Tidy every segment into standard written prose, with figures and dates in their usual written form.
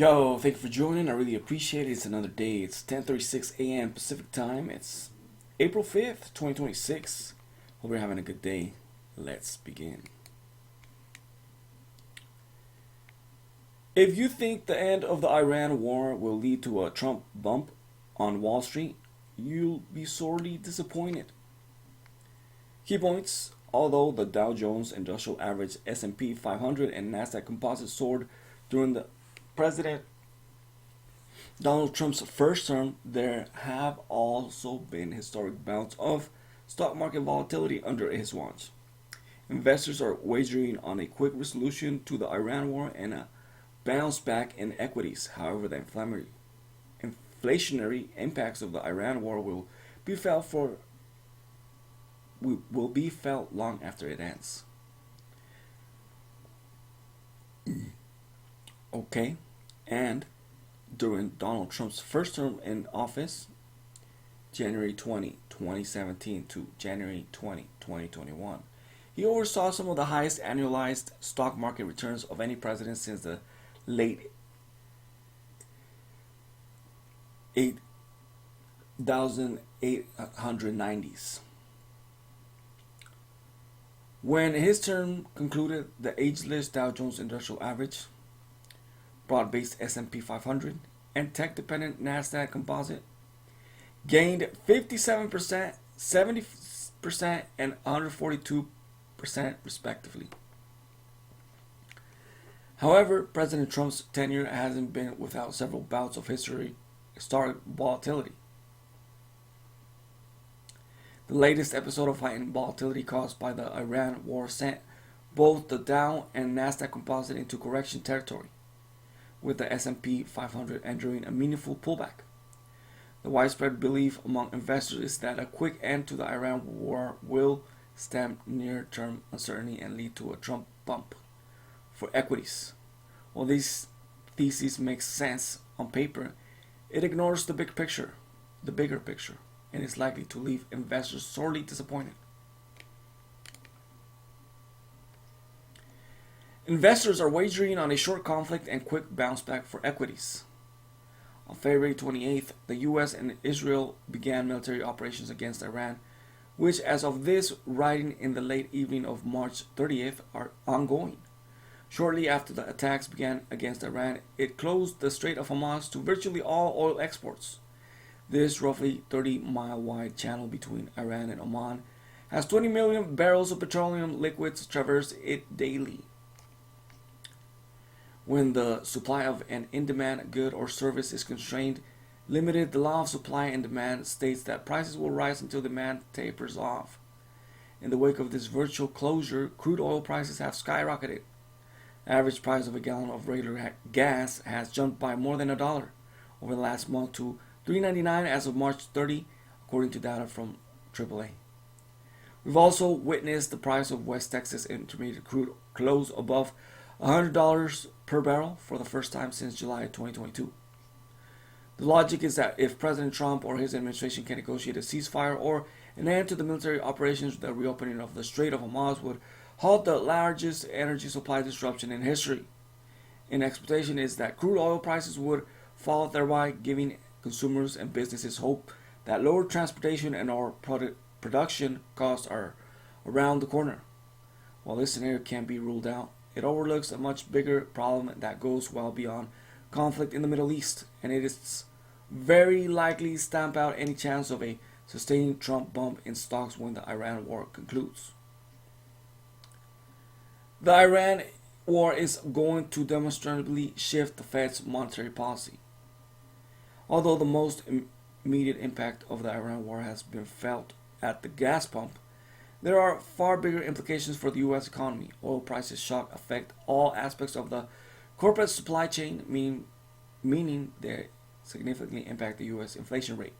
Yo, thank you for joining. I really appreciate it. It's another day. It's 10:36 a.m. Pacific time. It's April 5th, 2026. Hope you're having a good day. Let's begin. If you think the end of the Iran war will lead to a Trump bump on Wall Street, you'll be sorely disappointed. Key points: although the Dow Jones Industrial Average, S&P 500, and Nasdaq Composite soared during the President Donald Trump's first term, there have also been historic bouts of stock market volatility under his watch. Investors are wagering on a quick resolution to the Iran war and a bounce back in equities. However, the inflationary impacts of the Iran war be felt for will be felt long after it ends. Okay, and during Donald Trump's first term in office, January 20, 2017 to January 20, 2021, he oversaw some of the highest annualized stock market returns of any president since the late 1890s. When his term concluded, the ageless Dow Jones Industrial Average, broad-based S&P 500, and tech-dependent Nasdaq Composite gained 57%, 70%, and 142% respectively. However, President Trump's tenure hasn't been without several bouts of historic volatility. The latest episode of heightened volatility caused by the Iran war sent both the Dow and Nasdaq Composite into correction territory, with the S&P 500 entering a meaningful pullback. The widespread belief among investors is that a quick end to the Iran war will stem near-term uncertainty and lead to a Trump bump for equities. While this thesis makes sense on paper, it ignores the bigger picture, and is likely to leave investors sorely disappointed. Investors are wagering on a short conflict and quick bounce back for equities. On February 28th, the US and Israel began military operations against Iran, which, as of this writing in the late evening of March 30th, are ongoing. Shortly after the attacks began against Iran, it closed the Strait of Hormuz to virtually all oil exports. This roughly 30-mile wide channel between Iran and Oman has 20 million barrels of petroleum liquids traverse it daily. When the supply of an in-demand good or service is constrained, limited, the law of supply and demand states that prices will rise until demand tapers off. In the wake of this virtual closure, crude oil prices have skyrocketed. The average price of a gallon of regular gas has jumped by more than $1 over the last month to $3.99 as of March 30, according to data from AAA. We've also witnessed the price of West Texas Intermediate crude close above $100 per barrel for the first time since July 2022. The logic is that if President Trump or his administration can negotiate a ceasefire or an end to the military operations, the reopening of the Strait of Hormuz would halt the largest energy supply disruption in history. An expectation is that crude oil prices would fall, thereby giving consumers and businesses hope that lower transportation and our production costs are around the corner. While this scenario can be ruled out, it overlooks a much bigger problem that goes well beyond conflict in the Middle East, and it is very likely stamp out any chance of a sustained Trump bump in stocks when the Iran war concludes. The Iran war is going to demonstrably shift the Fed's monetary policy. Although the most immediate impact of the Iran war has been felt at the gas pump, there are far bigger implications for the U.S. economy. Oil prices shock affect all aspects of the corporate supply chain, meaning they significantly impact the U.S. inflation rate.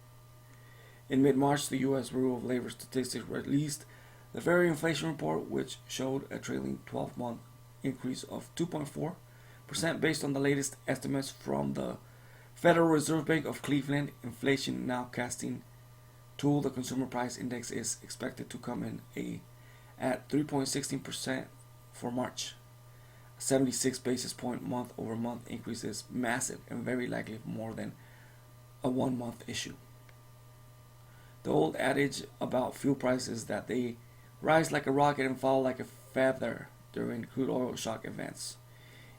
In mid-March, the U.S. Bureau of Labor Statistics released the February inflation report, which showed a trailing 12-month increase of 2.4% based on the latest estimates from the Federal Reserve Bank of Cleveland inflation nowcasting tool. The consumer price index is expected to come in at 3.16% for March, 76 basis point month over month increase is massive and very likely more than a 1 month issue. The old adage about fuel prices is that they rise like a rocket and fall like a feather during crude oil shock events.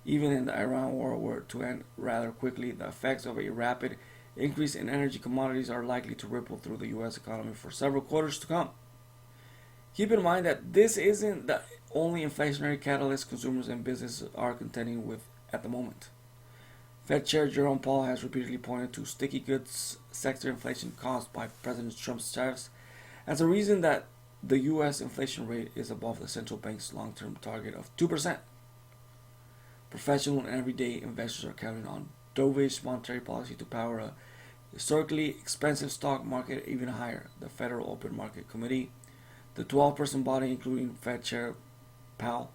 Even in the Iran war were to end rather quickly, the effects of a rapid increase in energy commodities are likely to ripple through the U.S. economy for several quarters to come. Keep in mind that this isn't the only inflationary catalyst consumers and businesses are contending with at the moment. Fed Chair Jerome Powell has repeatedly pointed to sticky goods sector inflation caused by President Trump's tariffs as a reason that the U.S. inflation rate is above the central bank's long-term target of 2%. Professional and everyday investors are counting on dovish monetary policy to power a historically expensive stock market even higher. The Federal Open Market Committee, the 12-person body including Fed Chair Powell,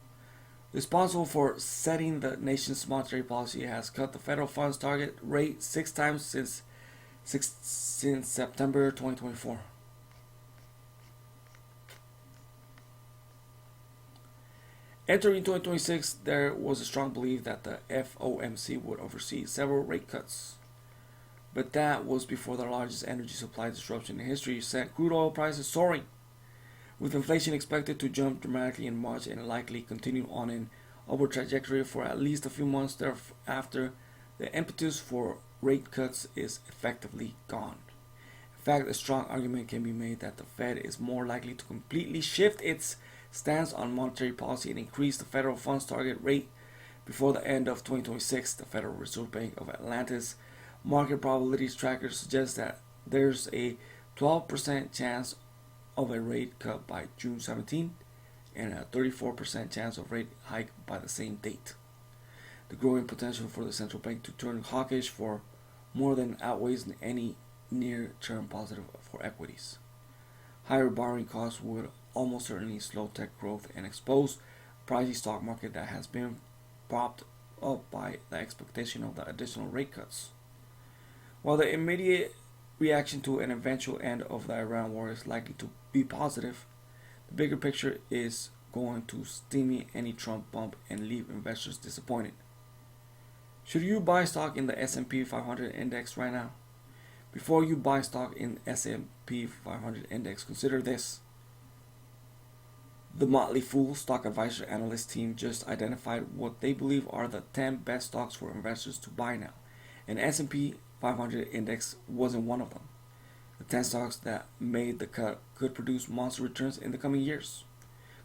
responsible for setting the nation's monetary policy, has cut the federal funds target rate 6 times since September 2024. Entering 2026, there was a strong belief that the FOMC would oversee several rate cuts. But that was before the largest energy supply disruption in history sent crude oil prices soaring. With inflation expected to jump dramatically in March and likely continue on an upward trajectory for at least a few months thereafter, the impetus for rate cuts is effectively gone. In fact, a strong argument can be made that the Fed is more likely to completely shift its stance on monetary policy and increase the federal funds target rate before the end of 2026. The Federal Reserve Bank of Atlanta's market probabilities tracker suggests that there's a 12% chance of a rate cut by June 17 and a 34% chance of rate hike by the same date. The growing potential for the central bank to turn hawkish for more than outweighs any near-term positive for equities. Higher borrowing costs would almost certainly slow tech growth and expose a pricey stock market that has been propped up by the expectation of the additional rate cuts. While the immediate reaction to an eventual end of the Iran war is likely to be positive, the bigger picture is going to stymie any Trump bump and leave investors disappointed. Should you buy stock in the S&P 500 index right now? Before you buy stock in S&P 500 index, consider this. The Motley Fool Stock Advisor analyst team just identified what they believe are the 10 best stocks for investors to buy now, and S&P 500 index wasn't one of them. The 10 stocks that made the cut could produce monster returns in the coming years.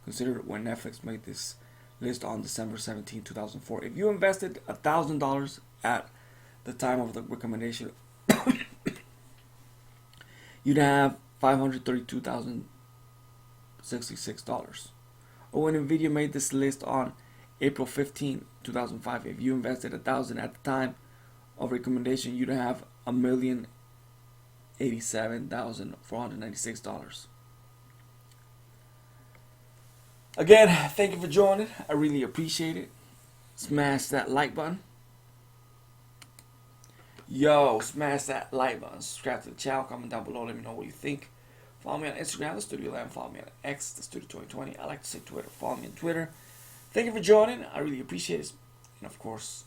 Consider when Netflix made this list on December 17, 2004. If you invested $1,000 at the time of the recommendation, you'd have $532,066. Or when Nvidia made this list on April 15, 2005, if you invested $1,000 at the time of recommendation, you'd have $1,087,496. Again, thank you for joining. I really appreciate it. Smash that like button. Smash that like button. Subscribe to the channel. Comment down below. Let me know what you think. Follow me on Instagram, The Studio Lamb. Follow me on X, The Studio 2020. I like to say Twitter. Follow me on Twitter. Thank you for joining. I really appreciate it. And of course,